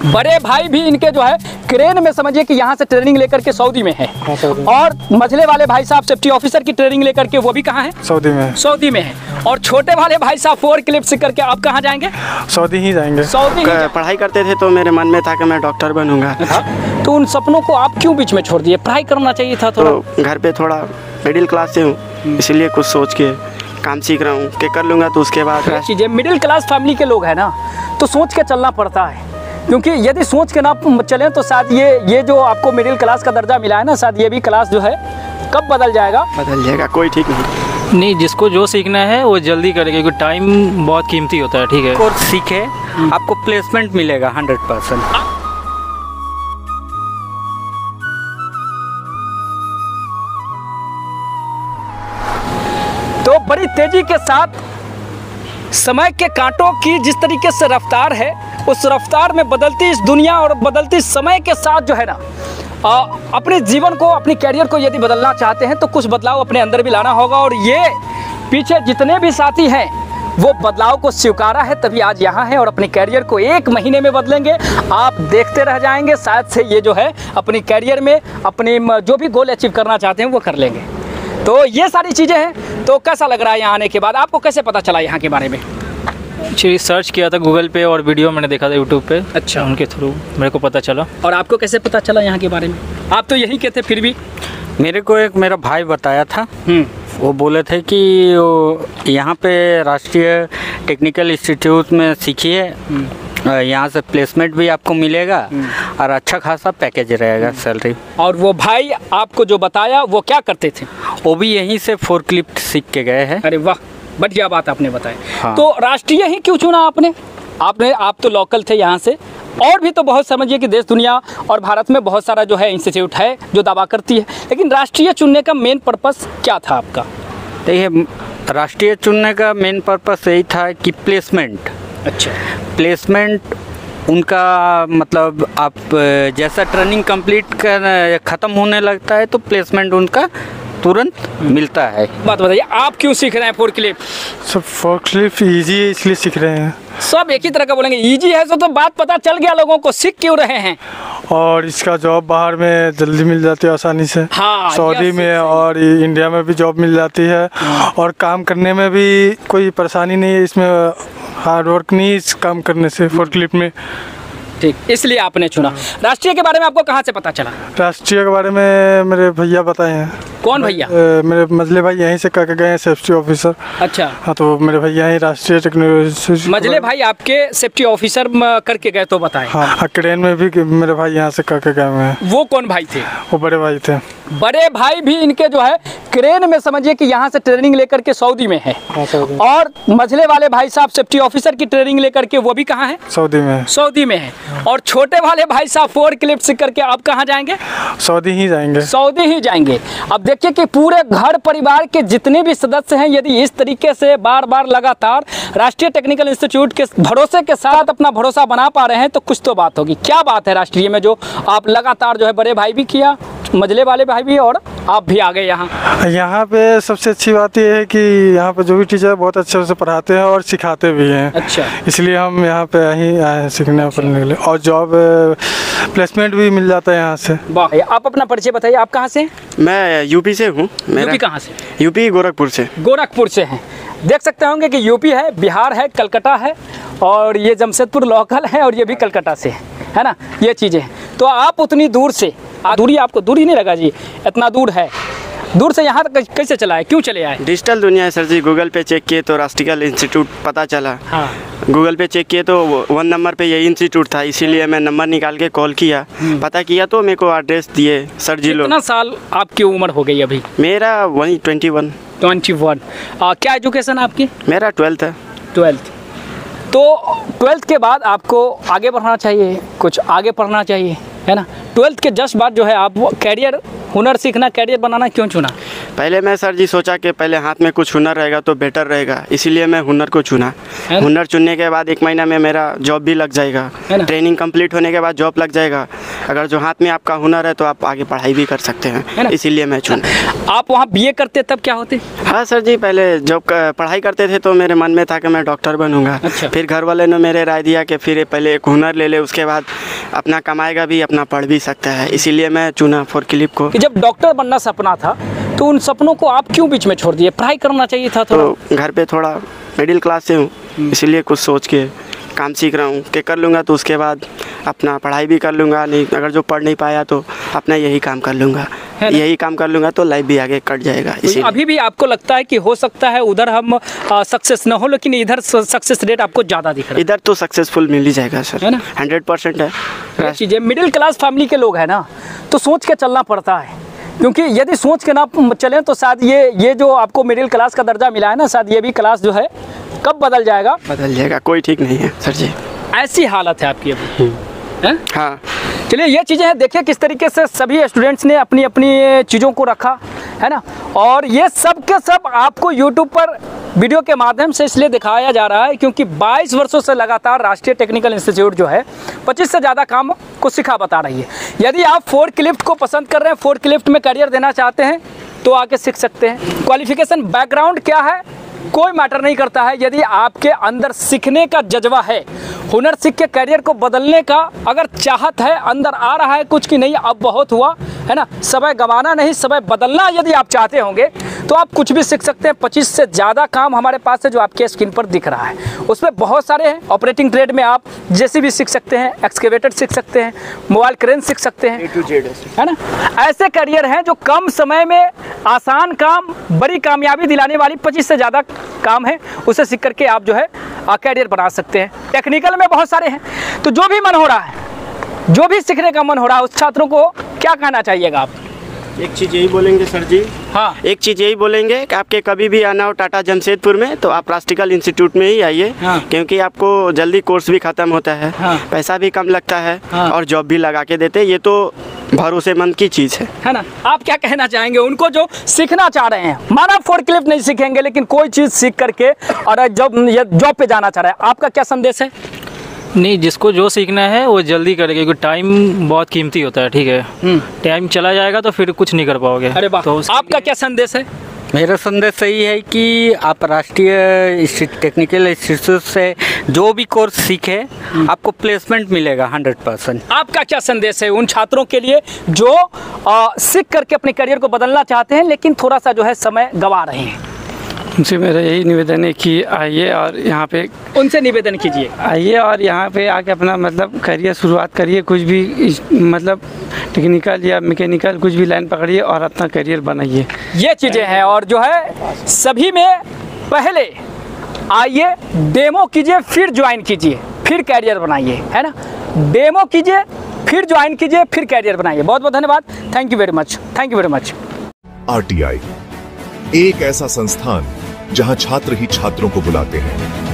बड़े भाई भी इनके जो है क्रेन में समझिए कि यहाँ से ट्रेनिंग लेकर के सऊदी में है। और मझले वाले भाई साहब सेफ्टी ऑफिसर की ट्रेनिंग लेकर के वो भी कहाँ है? सऊदी में। सऊदी में है। और छोटे वाले भाई साहब 4 क्लिप से करके आप कहाँ जाएंगे? सऊदी ही जाएंगे। सऊदी पढ़ाई करते थे तो मेरे मन में था कि मैं डॉक्टर बनूंगा। तो उन सपनों को आप क्यों बीच में छोड़ दिए? पढ़ाई करना चाहिए था थोड़ा। तो घर पे थोड़ा मिडिल क्लास से हूँ, इसलिए कुछ सोच के काम सीख रहा हूँ कि कर लूँगा तो उसके बाद चीज़ें। मिडिल क्लास फैमिली के लोग हैं ना, तो सोच के चलना पड़ता है, क्योंकि यदि सोच के ना चलें तो शायद ये जो आपको मिडिल क्लास का दर्जा मिला है ना, शायद ये भी क्लास जो है कब बदल जाएगा कोई ठीक नहीं। जिसको जो सीखना है वो जल्दी करेगा, क्योंकि टाइम बहुत कीमती होता है। ठीक है, कोर्स सीखे, आपको प्लेसमेंट मिलेगा 100%। तो बड़ी तेजी के साथ समय के कांटों की जिस तरीके से रफ्तार है, उस रफ्तार में बदलती इस दुनिया और बदलती समय के साथ जो है ना, अपने जीवन को, अपनी कैरियर को यदि बदलना चाहते हैं तो कुछ बदलाव अपने अंदर भी लाना होगा। और ये पीछे जितने भी साथी हैं वो बदलाव को स्वीकारा है, तभी आज यहाँ है और अपने कैरियर को 1 महीने में बदलेंगे। आप देखते रह जाएंगे, शायद से ये जो है अपनी कैरियर में अपनी जो भी गोल अचीव करना चाहते हैं वो कर लेंगे। तो ये सारी चीज़ें हैं। तो कैसा लग रहा है यहाँ आने के बाद? आपको कैसे पता चला यहाँ के बारे में? सर्च किया था गूगल पे और वीडियो मैंने देखा था यूट्यूब पे। अच्छा, उनके थ्रू मेरे को पता चला। और आपको कैसे पता चला यहाँ के बारे में? आप तो यहीं के थे फिर भी। मेरे को एक मेरा भाई बताया था, वो बोले थे कि यहाँ पे राष्ट्रीय टेक्निकल इंस्टीट्यूट में सीखिए, यहाँ से प्लेसमेंट भी आपको मिलेगा और अच्छा खासा पैकेज रहेगा सैलरी। और वो भाई आपको जो बताया वो क्या करते थे? वो भी यहीं से फोर्कलिफ्ट सीख के गए हैं। अरे वाह, बढ़िया बात आपने बताया। हाँ। तो राष्ट्रीय ही क्यों चुना आपने? आप तो लोकल थे यहाँ से, और भी तो बहुत समझिए कि देश दुनिया और भारत में बहुत सारा जो है इंस्टीट्यूट है जो दावा करती है, लेकिन राष्ट्रीय चुनने का मेन पर्पस क्या था आपका? देखिए, राष्ट्रीय चुनने का मेन पर्पस यही था कि प्लेसमेंट। अच्छा, प्लेसमेंट उनका मतलब आप जैसा ट्रेनिंग कंप्लीट कर ख़त्म होने लगता है तो प्लेसमेंट उनका तुरंत मिलता है। बात बताइए, आप क्यों सीख रहे हैं फोर्कलिफ्ट? सब फोर्कलिफ्ट ईजी है इसलिए सीख रहे हैं। सब एक ही तरह का बोलेंगे, ईजी है तो बात पता चल गया लोगों को, सीख क्यों रहे हैं? और इसका जॉब बाहर में जल्दी मिल जाती है आसानी से। हाँ, सऊदी में और इंडिया में भी जॉब मिल जाती है। और काम करने में भी कोई परेशानी नहीं है, इसमें हार्ड वर्क नहीं इस काम करने से फोर्कलिफ्ट में। ठीक, इसलिए आपने चुना। राष्ट्रीय के बारे में आपको कहाँ से पता चला? राष्ट्रीय के बारे में मेरे भैया बताए हैं। कौन भैया? मेरे मझले भाई यहीं से करके गए हैं, सेफ्टी ऑफिसर। अच्छा। हाँ, तो मेरे भैया ही राष्ट्रीय टेक्नोलॉजी। मझले भाई आपके सेफ्टी ऑफिसर करके गए तो बताएं। हाँ, क्रेन में भी मेरे भाई यहाँ से करके गए हुए हैं। वो कौन भाई थे? वो बड़े भाई थे। बड़े भाई भी इनके जो है क्रेन में समझिए कि यहाँ से ट्रेनिंग लेकर के सऊदी में है। और मझले वाले भाई साहब सेफ्टी ऑफिसर की ट्रेनिंग लेकर के वो भी कहाँ है? सऊदी में। सऊदी में है। और छोटे वाले भाई साहब 4 क्लिप्स करके आप कहाँ जाएंगे? सऊदी ही जाएंगे। सऊदी ही जाएंगे। अब देखिए कि पूरे घर परिवार के जितने भी सदस्य हैं, यदि इस तरीके से बार बार लगातार राष्ट्रीय टेक्निकल इंस्टीट्यूट के भरोसे के साथ अपना भरोसा बना पा रहे हैं तो कुछ तो बात होगी। क्या बात है राष्ट्रीय में जो आप लगातार जो है, बड़े भाई भी किया, मझले वाले भाई भी, और आप भी आ गए यहाँ? यहाँ पे सबसे अच्छी बात यह है कि यहाँ पे जो भी टीचर बहुत अच्छे से पढ़ाते हैं और सिखाते भी हैं। अच्छा, इसलिए हम यहाँ पे ही आए हैं सीखने पढ़ने के लिए। और जॉब प्लेसमेंट भी मिल जाता है यहाँ से। वाह। आप अपना परिचय बताइए, आप कहाँ से? मैं यूपी से हूँ। यूपी कहाँ से? यूपी गोरखपुर से। गोरखपुर से हैं। देख सकते होंगे कि यूपी है, बिहार है, कलकत्ता है, और ये जमशेदपुर लोकल है, और ये भी कलकत्ता से है ना, ये चीज़ें। तो आप उतनी दूर से, दूरी आपको दूरी नहीं लगा जी, इतना दूर है, दूर से यहाँ तक कैसे चला है, क्यों चले आए? डिजिटल दुनिया है सर जी। गूगल पे चेक किए तो राष्ट्रीय इंस्टीट्यूट पता चला। हाँ। गूगल पे चेक किए तो 1 नंबर पे यही इंस्टीट्यूट था, इसीलिए मैं नंबर निकाल के कॉल किया, पता किया तो मेरे को एड्रेस दिए सर जी लोग। कितना साल आपकी उम्र हो गई अभी? मेरा वही 21। क्या एजुकेशन आपकी? मेरा 12th है। 12th। तो 12th के बाद आपको आगे बढ़ना चाहिए, कुछ आगे पढ़ना चाहिए, है ना। 12th के जस्ट बाद जो है आप कैरियर हुनर सीखना, कैरियर बनाना क्यों चुना? पहले मैं सर जी सोचा कि पहले हाथ में कुछ हुनर रहेगा तो बेटर रहेगा, इसीलिए मैं हुनर को चुना। हुनर चुनने के बाद 1 महीना में मेरा जॉब भी लग जाएगा, ट्रेनिंग कंप्लीट होने के बाद जॉब लग जाएगा। अगर जो हाथ में आपका हुनर है तो आप आगे पढ़ाई भी कर सकते हैं, इसीलिए मैं चुना। आप वहाँ BA करते तब क्या होते? हाँ सर जी, पहले जब पढ़ाई करते थे तो मेरे मन में था कि मैं डॉक्टर बनूंगा। अच्छा। फिर घर वाले ने मेरे राय दिया कि फिर पहले एक हुनर ले ले, उसके बाद अपना कमाएगा भी, अपना पढ़ भी सकता है, इसीलिए मैं चुना फोर्कलिफ्ट को। कि जब डॉक्टर बनना सपना था तो उन सपनों को आप क्यों बीच में छोड़ दिए? पढ़ाई करना चाहिए था थोड़ा। तो घर पे थोड़ा मिडिल क्लास से हूँ, इसीलिए कुछ सोच के काम सीख रहा हूँ कि कर लूँगा तो उसके बाद अपना पढ़ाई भी कर लूँगा, नहीं अगर जो पढ़ नहीं पाया तो अपना यही काम कर लूँगा, यही काम कर लूँगा तो लाइफ भी आगे कट जाएगा। तो अभी भी आपको लगता है कि हो सकता है उधर हम सक्सेस न हो, लेकिन इधर सक्सेस रेट आपको ज़्यादा दिख रहा है? इधर तो सक्सेसफुल मिल ही जाएगा सर, है ना? 100% है। चीज़ें मिडिल क्लास फैमिली के लोग हैं ना, तो सोच के चलना पड़ता है, क्योंकि यदि सोच के ना चलें तो शायद ये जो आपको मिडिल क्लास का दर्जा मिला है ना, शायद ये भी क्लास जो है कब बदल जाएगा, कोई ठीक नहीं है सर जी। ऐसी हालत है आपकी अभी, हैं? हाँ चलिए, ये चीज़ें हैं, देखिए किस तरीके से सभी स्टूडेंट्स ने अपनी अपनी चीज़ों को रखा है ना, और ये सब के सब आपको यूट्यूब पर वीडियो के माध्यम से इसलिए दिखाया जा रहा है क्योंकि 22 वर्षों से लगातार राष्ट्रीय टेक्निकल इंस्टीट्यूट जो है 25 से ज़्यादा काम को सिखा बता रही है। यदि आप फोर्कलिफ्ट को पसंद कर रहे हैं, फोर्कलिफ्ट में करियर देना चाहते हैं तो आके सीख सकते हैं। क्वालिफिकेशन बैकग्राउंड क्या है कोई मैटर नहीं करता है, यदि आपके अंदर सीखने का जज्बा है, हुनर सीख के करियर को बदलने का अगर चाहत है, अंदर आ रहा है कुछ कि नहीं अब बहुत हुआ है ना, समय गंवाना नहीं, समय बदलना यदि आप चाहते होंगे तो आप कुछ भी सीख सकते हैं। 25 से ज़्यादा काम हमारे पास है जो आपके स्क्रीन पर दिख रहा है, उसमें बहुत सारे हैं। ऑपरेटिंग ट्रेड में आप JCB सीख सकते हैं, एक्सकेवेटर सीख सकते हैं, मोबाइल क्रेन सीख सकते हैं, A to Z है ना। ऐसे करियर हैं जो कम समय में आसान काम, बड़ी कामयाबी दिलाने वाली 25 से ज़्यादा काम है, उसे सीख करके आप जो है कैरियर बना सकते हैं। टेक्निकल में बहुत सारे हैं, तो जो भी मन हो रहा है, जो भी सीखने का मन हो रहा है, उस छात्रों को क्या कहना चाहिएगा आप? एक चीज़ यही बोलेंगे सर जी, हाँ, एक चीज़ यही बोलेंगे कि आपके कभी भी आना हो टाटा जमशेदपुर में तो आप राष्ट्रीय इंस्टीट्यूट में ही आइए, हाँ। क्योंकि आपको जल्दी कोर्स भी ख़त्म होता है, हाँ। पैसा भी कम लगता है, हाँ। और जॉब भी लगा के देते, ये तो भरोसेमंद की चीज़ है ना। आप क्या कहना चाहेंगे उनको जो सीखना चाह रहे हैं? माना फोर्कलिफ्ट नहीं सीखेंगे लेकिन कोई चीज़ सीख करके और जॉब पे जाना चाह रहे हैं, आपका क्या संदेश है? नहीं, जिसको जो सीखना है वो जल्दी करेगा, क्योंकि टाइम बहुत कीमती होता है, ठीक है। टाइम चला जाएगा तो फिर कुछ नहीं कर पाओगे। अरे वाह, तो आपका क्या संदेश है? मेरा संदेश यही है कि आप राष्ट्रीय टेक्निकल इंस्टीट्यूट से जो भी कोर्स सीखे आपको प्लेसमेंट मिलेगा 100%। आपका क्या संदेश है उन छात्रों के लिए जो सीख करके अपने करियर को बदलना चाहते हैं लेकिन थोड़ा सा जो है समय गंवा रहे हैं? उनसे मेरा यही निवेदन है कि आइए और यहाँ पे उनसे निवेदन कीजिए, आइए और यहाँ पे आके अपना मतलब करियर शुरुआत करिए, कुछ भी मतलब टेक्निकल या मैकेनिकल कुछ भी लाइन पकड़िए और अपना करियर बनाइए। ये चीज़ें हैं, और जो है सभी में पहले आइए, डेमो कीजिए, फिर ज्वाइन कीजिए, फिर कैरियर बनाइए, है ना। डेमो कीजिए, फिर ज्वाइन कीजिए, फिर कैरियर बनाइए। बहुत बहुत धन्यवाद, thank you very much, thank you very much. RTI एक ऐसा संस्थान जहां छात्र ही छात्रों को बुलाते हैं।